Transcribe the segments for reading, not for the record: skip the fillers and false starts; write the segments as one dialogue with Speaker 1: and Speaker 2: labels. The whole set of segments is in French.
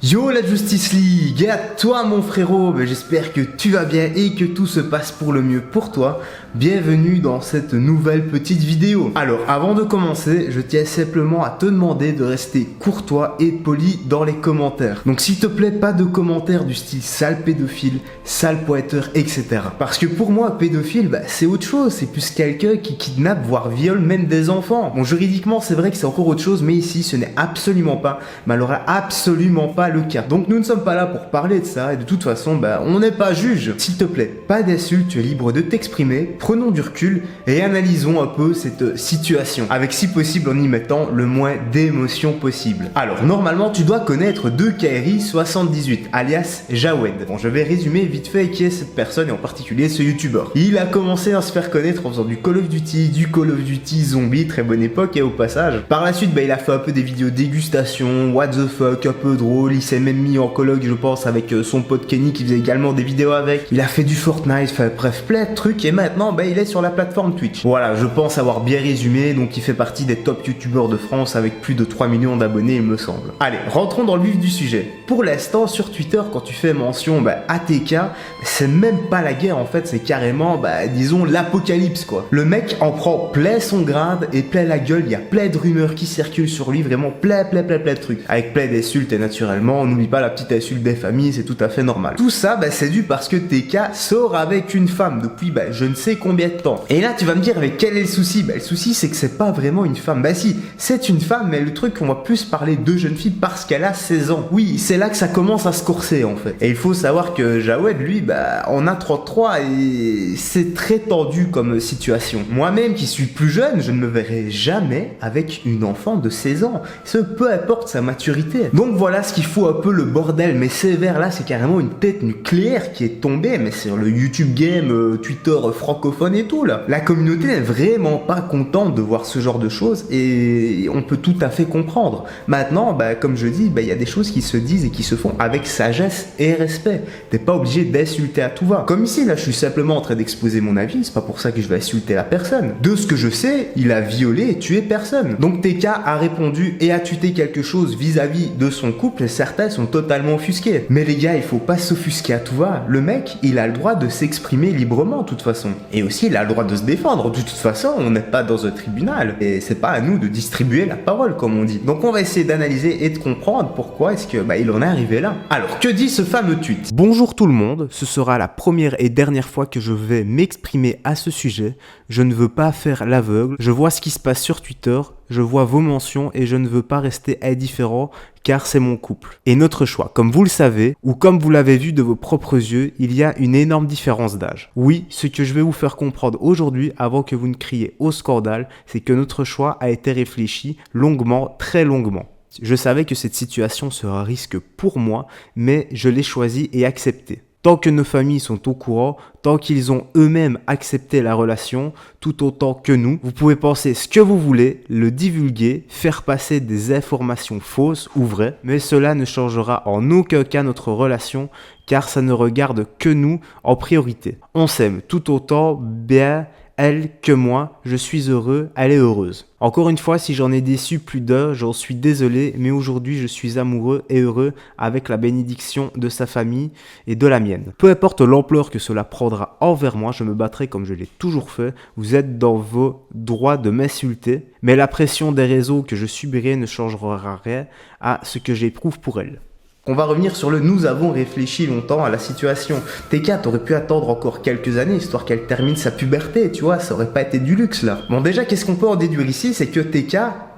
Speaker 1: Yo la Justice League, et à toi mon frérot, j'espère que tu vas bien et que tout se passe pour le mieux pour toi. Bienvenue dans cette nouvelle petite vidéo. Alors avant de commencer, je tiens simplement à te demander de rester courtois et poli dans les commentaires. Donc s'il te plaît, pas de commentaires du style sale pédophile, sale pointeur, etc. Parce que pour moi, pédophile, c'est autre chose, c'est plus quelqu'un qui kidnappe, voire viole même des enfants. Bon, juridiquement c'est vrai que c'est encore autre chose, mais ici ce n'est absolument pas, mais alors absolument pas le cas. Donc nous ne sommes pas là pour parler de ça, et de toute façon, on n'est pas juge. S'il te plaît, pas d'insultes, tu es libre de t'exprimer, prenons du recul et analysons un peu cette situation, avec si possible en y mettant le moins d'émotions possible. Alors, normalement, tu dois connaître 2KRI78, alias Jawed. Bon, je vais résumer vite fait qui est cette personne, et en particulier ce youtubeur. Il a commencé à se faire connaître en faisant du Call of Duty Zombie, très bonne époque, et au passage. Par la suite, il a fait un peu des vidéos dégustation, what the fuck, un peu drôle, il s'est même mis en colloque, je pense, avec son pote Kenny qui faisait également des vidéos avec. Il a fait du Fortnite, enfin bref, plein de trucs, et maintenant, il est sur la plateforme Twitch. Voilà, je pense avoir bien résumé, donc il fait partie des top youtubeurs de France avec plus de 3 millions d'abonnés, il me semble. Allez, rentrons dans le vif du sujet. Pour l'instant, sur Twitter, quand tu fais mention ATK, c'est même pas la guerre en fait, c'est carrément, disons, l'apocalypse quoi. Le mec en prend plein son grade et plein la gueule, il y a plein de rumeurs qui circulent sur lui, vraiment plein de trucs. Avec plein d'insultes et naturellement, on n'oublie pas la petite insulte des familles, c'est tout à fait normal. Tout ça, c'est dû parce que TK sort avec une femme depuis, je ne sais combien de temps. Et là, tu vas me dire, avec quel est le souci? Le souci, c'est que c'est pas vraiment une femme. Si, c'est une femme, mais le truc, on va plus parler de jeune fille parce qu'elle a 16 ans. Oui, c'est là que ça commence à se corser, en fait. Et il faut savoir que Jawed, lui, en a 33 et c'est très tendu comme situation. Moi-même, qui suis plus jeune, je ne me verrai jamais avec une enfant de 16 ans. Ce peu importe sa maturité. Donc voilà ce qu'il faut un peu le bordel, mais sévère là, c'est carrément une tête nucléaire qui est tombée, mais sur le YouTube game, Twitter francophone et tout là. La communauté n'est vraiment pas contente de voir ce genre de choses et on peut tout à fait comprendre. Maintenant, comme je dis, il y a des choses qui se disent et qui se font avec sagesse et respect. T'es pas obligé d'insulter à tout va. Comme ici, là, je suis simplement en train d'exposer mon avis, c'est pas pour ça que je vais insulter la personne. De ce que je sais, il a violé et tué personne. Donc TK a répondu et a tué quelque chose vis-à-vis de son couple, et certains sont totalement offusqués. Mais les gars, il faut pas s'offusquer à tout va. Le mec, il a le droit de s'exprimer librement de toute façon. Et aussi, il a le droit de se défendre. De toute façon, on n'est pas dans un tribunal. Et c'est pas à nous de distribuer la parole, comme on dit. Donc on va essayer d'analyser et de comprendre pourquoi est-ce que il en est arrivé là. Alors, que dit ce fameux tweet?
Speaker 2: Bonjour tout le monde, ce sera la première et dernière fois que je vais m'exprimer à ce sujet. Je ne veux pas faire l'aveugle. Je vois ce qui se passe sur Twitter. Je vois vos mentions et je ne veux pas rester indifférent car c'est mon couple. Et notre choix, comme vous le savez, ou comme vous l'avez vu de vos propres yeux, il y a une énorme différence d'âge. Oui, ce que je vais vous faire comprendre aujourd'hui, avant que vous ne criez au scandale, c'est que notre choix a été réfléchi longuement, très longuement. Je savais que cette situation serait un risque pour moi, mais je l'ai choisi et accepté. Tant que nos familles sont au courant, tant qu'ils ont eux-mêmes accepté la relation, tout autant que nous, vous pouvez penser ce que vous voulez, le divulguer, faire passer des informations fausses ou vraies, mais cela ne changera en aucun cas notre relation, car ça ne regarde que nous en priorité. On s'aime tout autant bien elle que moi, je suis heureux, elle est heureuse. Encore une fois, si j'en ai déçu plus d'un, j'en suis désolé, mais aujourd'hui je suis amoureux et heureux avec la bénédiction de sa famille et de la mienne. Peu importe l'ampleur que cela prendra envers moi, je me battrai comme je l'ai toujours fait. Vous êtes dans vos droits de m'insulter, mais la pression des réseaux que je subirai ne changera rien à ce que j'éprouve pour elle.
Speaker 1: On va revenir sur le nous avons réfléchi longtemps à la situation. TK, t'aurais pu attendre encore quelques années histoire qu'elle termine sa puberté, tu vois, ça aurait pas été du luxe là. Bon, déjà, qu'est-ce qu'on peut en déduire ici? C'est que TK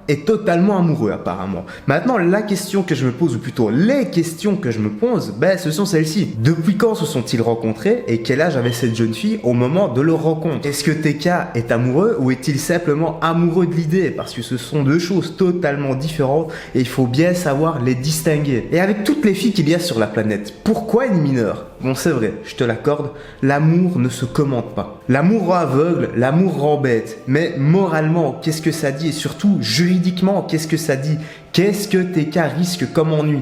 Speaker 1: est totalement amoureux apparemment. Maintenant, la question que je me pose, ou plutôt les questions que je me pose, ce sont celles-ci. Depuis quand se sont-ils rencontrés et quel âge avait cette jeune fille au moment de leur rencontre? Est-ce que TK est amoureux ou est-il simplement amoureux de l'idée? Parce que ce sont deux choses totalement différentes et il faut bien savoir les distinguer. Et avec toutes les filles qu'il y a sur la planète, pourquoi une mineure? Bon, c'est vrai, je te l'accorde, l'amour ne se commente pas. L'amour rend aveugle, l'amour rend bête. Mais moralement, qu'est-ce que ça dit? Et surtout, juridiquement, qu'est-ce que ça dit? Qu'est-ce que TK risque comme ennui?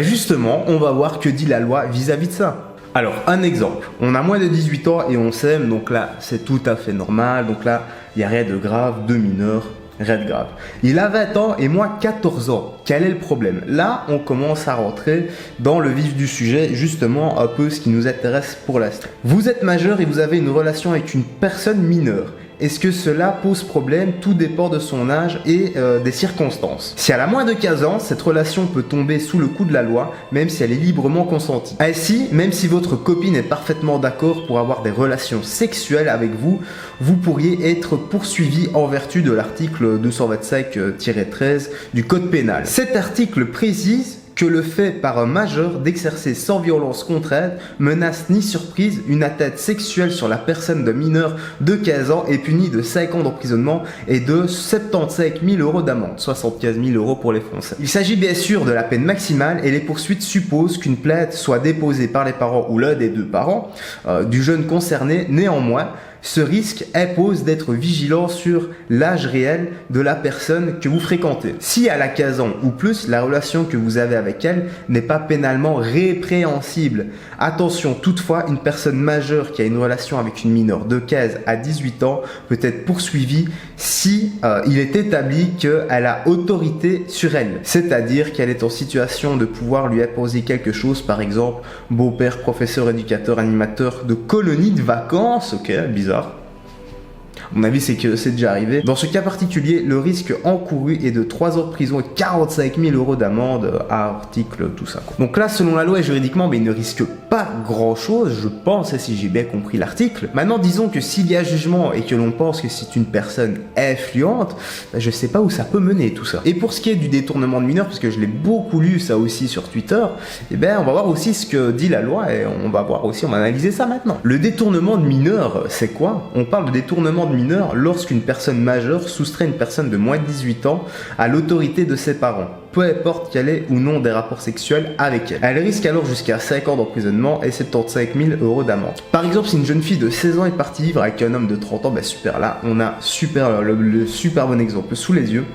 Speaker 1: Justement, on va voir que dit la loi vis-à-vis de ça. Alors, un exemple. On a moins de 18 ans et on s'aime, donc là, c'est tout à fait normal. Donc là, il n'y a rien de grave, de mineur. Red grave. Il a 20 ans et moi 14 ans. Quel est le problème? Là, on commence à rentrer dans le vif du sujet, justement un peu ce qui nous intéresse pour l'instant. Vous êtes majeur et vous avez une relation avec une personne mineure. Est-ce que cela pose problème? Tout dépend de son âge et des circonstances. Si elle a moins de 15 ans, cette relation peut tomber sous le coup de la loi, même si elle est librement consentie. Ainsi, même si votre copine est parfaitement d'accord pour avoir des relations sexuelles avec vous, vous pourriez être poursuivi en vertu de l'article 225-13 du Code pénal. Cet article précise que le fait par un majeur d'exercer sans violence contre elle, menace ni surprise une atteinte sexuelle sur la personne d'un mineur de 15 ans est puni de 5 ans d'emprisonnement et de 75 000 € d'amende, 75 000 € pour les Français. Il s'agit bien sûr de la peine maximale et les poursuites supposent qu'une plainte soit déposée par les parents ou l'un des deux parents du jeune concerné. Néanmoins, ce risque impose d'être vigilant sur l'âge réel de la personne que vous fréquentez. Si elle a 15 ans ou plus, la relation que vous avez avec elle n'est pas pénalement répréhensible. Attention, toutefois, une personne majeure qui a une relation avec une mineure de 15 à 18 ans peut être poursuivie si il est établi qu'elle a autorité sur elle. C'est-à-dire qu'elle est en situation de pouvoir lui imposer quelque chose, par exemple, beau-père, professeur, éducateur, animateur de colonie de vacances, ok, bizarre. À mon avis, c'est que c'est déjà arrivé. Dans ce cas particulier, le risque encouru est de 3 ans de prison et 45 000 € d'amende à article, tout ça, quoi. Donc là, selon la loi et juridiquement, il ne risque pas grand-chose, je pense, si j'ai bien compris l'article. Maintenant, disons que s'il y a jugement et que l'on pense que c'est une personne influente, je sais pas où ça peut mener tout ça. Et pour ce qui est du détournement de mineurs, parce que je l'ai beaucoup lu ça aussi sur Twitter, on va voir aussi ce que dit la loi et on va analyser ça maintenant. Le détournement de mineurs, c'est quoi? On parle de détournement de mineurs lorsqu'une personne majeure soustrait une personne de moins de 18 ans à l'autorité de ses parents, peu importe qu'elle ait ou non des rapports sexuels avec elle. Elle risque alors jusqu'à 5 ans d'emprisonnement et 75 000 € d'amende. Par exemple, si une jeune fille de 16 ans est partie vivre avec un homme de 30 ans, super, là on a le super bon exemple sous les yeux.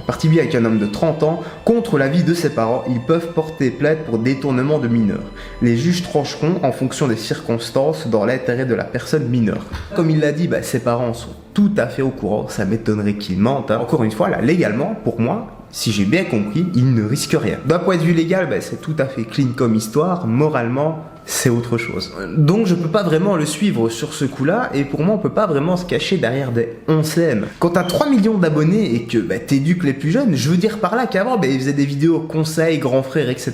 Speaker 1: Partie vivre avec un homme de 30 ans, contre l'avis de ses parents, ils peuvent porter plainte pour détournement de mineurs. Les juges trancheront en fonction des circonstances dans l'intérêt de la personne mineure. Comme il l'a dit, ses parents sont tout à fait au courant, ça m'étonnerait qu'ils mentent. Encore une fois, là, légalement, pour moi, si j'ai bien compris, ils ne risquent rien. D'un point de vue légal, c'est tout à fait clean comme histoire, moralement, c'est autre chose. Donc je peux pas vraiment le suivre sur ce coup-là, et pour moi on peut pas vraiment se cacher derrière des on s'aime. Quand t'as 3 millions d'abonnés et que t'éduques les plus jeunes, je veux dire par là qu'avant il faisait des vidéos conseils, grands frères, etc.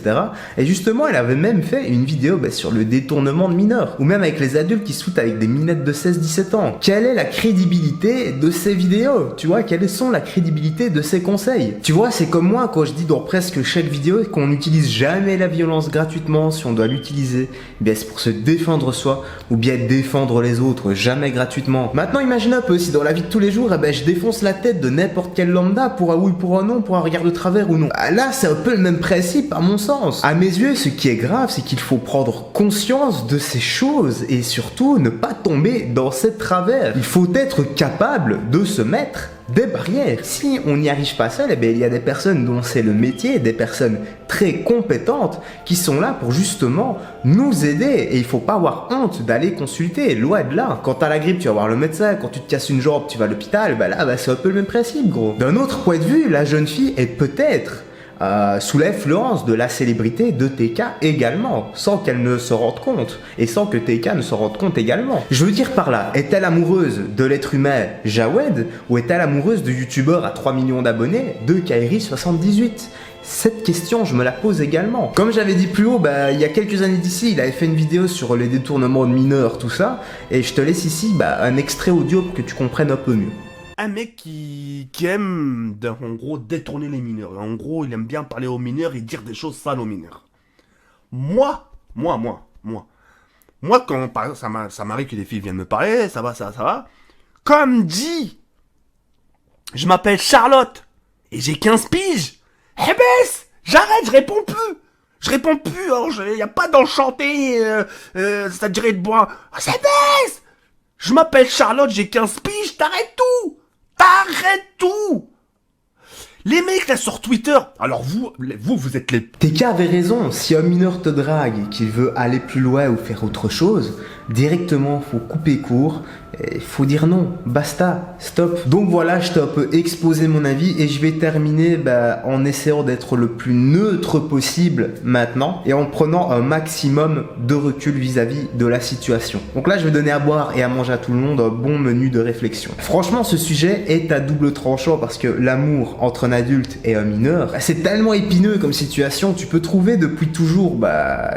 Speaker 1: Et justement elle avait même fait une vidéo sur le détournement de mineurs, ou même avec les adultes qui se foutent avec des minettes de 16-17 ans. Quelle est la crédibilité de ces vidéos? Tu vois, quelles sont la crédibilité de ces conseils? Tu vois, c'est comme moi quand je dis dans presque chaque vidéo qu'on n'utilise jamais la violence gratuitement si on doit l'utiliser. C'est pour se défendre soi ou bien défendre les autres, jamais gratuitement. Maintenant imagine un peu si dans la vie de tous les jours je défonce la tête de n'importe quel lambda pour un oui, pour un non, pour un regard de travers ou non. Là c'est un peu le même principe à mon sens. À mes yeux, ce qui est grave, c'est qu'il faut prendre conscience de ces choses et surtout ne pas tomber dans ces travers. Il faut être capable de se mettre des barrières. Si on n'y arrive pas seul, il y a des personnes dont c'est le métier, des personnes très compétentes qui sont là pour justement nous aider, et il faut pas avoir honte d'aller consulter, loin de là. Quand t'as la grippe, tu vas voir le médecin, quand tu te casses une jambe, tu vas à l'hôpital, c'est un peu le même principe, gros. D'un autre point de vue, la jeune fille est peut-être sous l'influence de la célébrité de TK également, sans qu'elle ne se rende compte, et sans que TK ne se rende compte également. Je veux dire par là, est-elle amoureuse de l'être humain Jawed, ou est-elle amoureuse de youtubeur à 3 millions d'abonnés de Kairi78? Cette question, je me la pose également. Comme j'avais dit plus haut, il y a quelques années d'ici, il avait fait une vidéo sur les détournements de mineurs, tout ça, et je te laisse ici un extrait audio pour que tu comprennes un peu mieux.
Speaker 3: Un mec qui aime, en gros, détourner les mineurs. En gros, il aime bien parler aux mineurs et dire des choses sales aux mineurs. Moi, quand par exemple, ça m'arrive que des filles viennent me parler, ça va. Comme dit, je m'appelle Charlotte et j'ai 15 piges. J'arrête, je réponds plus. Alors, y a pas d'enchanté, ça dirait de bois. Je m'appelle Charlotte, j'ai 15 piges, t'arrêtes tout. Les mecs là sur Twitter, alors vous êtes les...
Speaker 1: TK avait raison, si un mineur te drague et qu'il veut aller plus loin ou faire autre chose, directement faut couper court il faut dire non, basta, stop. Donc voilà, je t'ai un peu exposé mon avis et je vais terminer en essayant d'être le plus neutre possible maintenant et en prenant un maximum de recul vis-à-vis de la situation. Donc là, je vais donner à boire et à manger à tout le monde un bon menu de réflexion. Franchement, ce sujet est à double tranchant parce que l'amour entre un adulte et un mineur, c'est tellement épineux comme situation. Tu peux trouver depuis toujours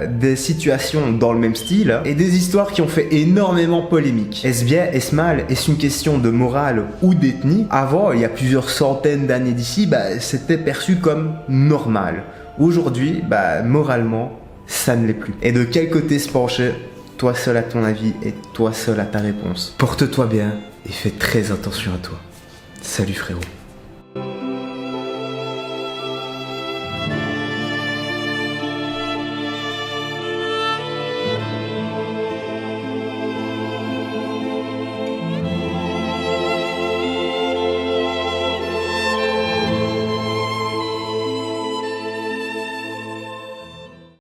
Speaker 1: des situations dans le même style et des histoires qui ont fait énormément polémique. Est-ce bien, est-ce mal? Est-ce une question de morale ou d'ethnie? Avant, il y a plusieurs centaines d'années d'ici, c'était perçu comme normal. Aujourd'hui, moralement, ça ne l'est plus. Et de quel côté se pencher? Toi seul à ton avis et toi seul à ta réponse. Porte-toi bien et fais très attention à toi. Salut frérot.